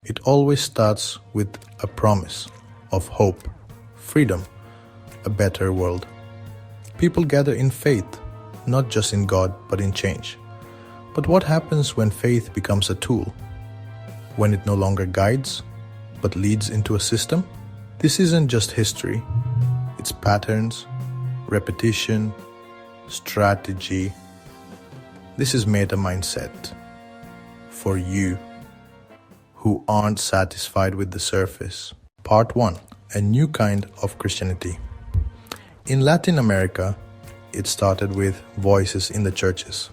It always starts with a promise of hope, freedom, a better world. People gather in faith, not just in God, but in change. But what happens when faith becomes a tool? When it no longer guides, but leads into a system? This isn't just history. It's patterns, repetition, strategy. This is meta mindset for you who aren't satisfied with the surface. Part 1. A new kind of Christianity. In Latin America, it started with voices in the churches.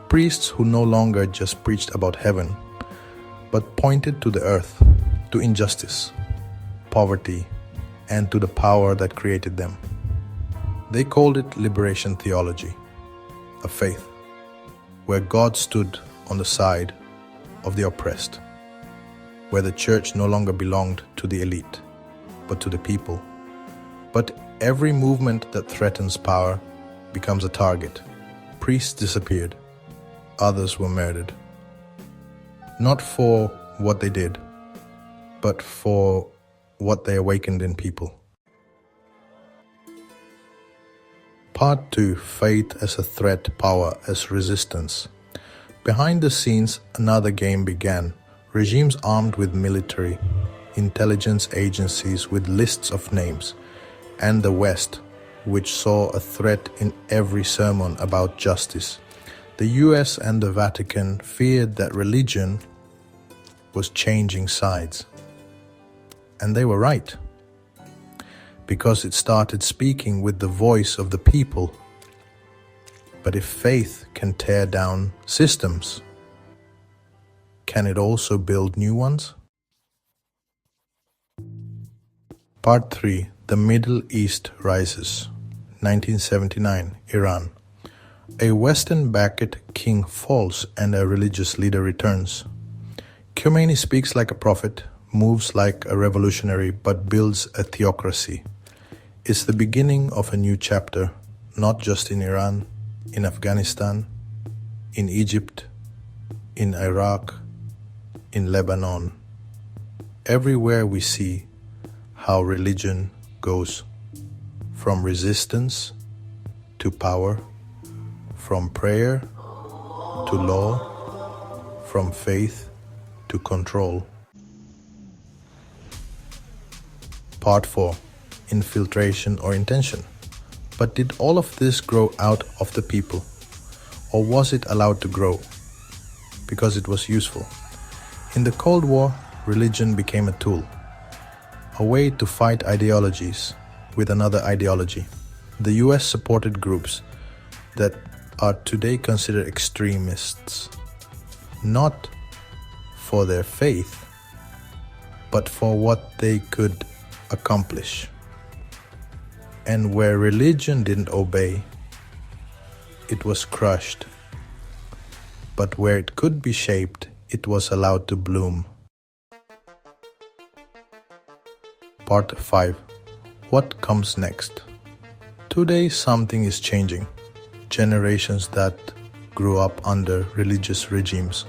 Priests who no longer just preached about heaven, but pointed to the earth, to injustice, poverty, and to the power that created them. They called it liberation theology, a faith where God stood on the side of the oppressed, where the church no longer belonged to the elite, but to the people. But every movement that threatens power becomes a target. Priests disappeared. Others were murdered. Not for what they did, but for what they awakened in people. Part 2. Faith as a threat, power as resistance. Behind the scenes, another game began. Regimes armed with military, intelligence agencies with lists of names, and the West, which saw a threat in every sermon about justice. The US and the Vatican feared that religion was changing sides. And they were right, because it started speaking with the voice of the people. But if faith can tear down systems, can it also build new ones? Part 3. The Middle East Rises. 1979, Iran. A Western-backed king falls and a religious leader returns. Khomeini speaks like a prophet, moves like a revolutionary, but builds a theocracy. It's the beginning of a new chapter, not just in Iran, in Afghanistan, in Egypt, in Iraq, in Lebanon. Everywhere we see how religion goes from resistance to power, from prayer to law, from faith to control. Part 4. Infiltration or intention. But did all of this grow out of the people? Or was it allowed to grow because it was useful? In the Cold War, religion became a tool, a way to fight ideologies with another ideology. The US supported groups that are today considered extremists, not for their faith, but for what they could accomplish. And where religion didn't obey, it was crushed. But where it could be shaped, it was allowed to bloom. Part 5. What comes next? Today something is changing. Generations that grew up under religious regimes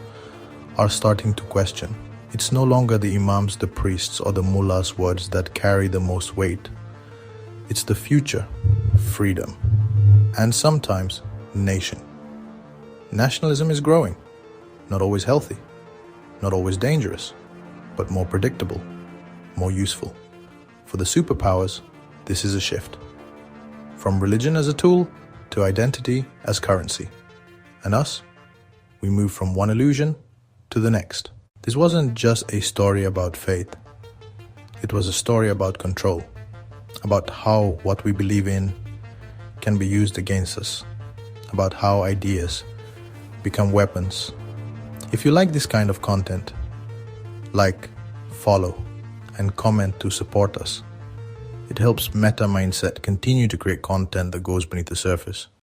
are starting to question. It's no longer the imams, the priests, or the mullahs' words that carry the most weight. It's the future, freedom, and sometimes nation. Nationalism is growing, not always healthy, not always dangerous, but more predictable, more useful. For the superpowers, this is a shift. From religion as a tool to identity as currency. And us? We move from one illusion to the next. This wasn't just a story about faith. It was a story about control, about how what we believe in can be used against us, about how ideas become weapons. If you like this kind of content, like, follow, and comment to support us. It helps Meta Mindset continue to create content that goes beneath the surface.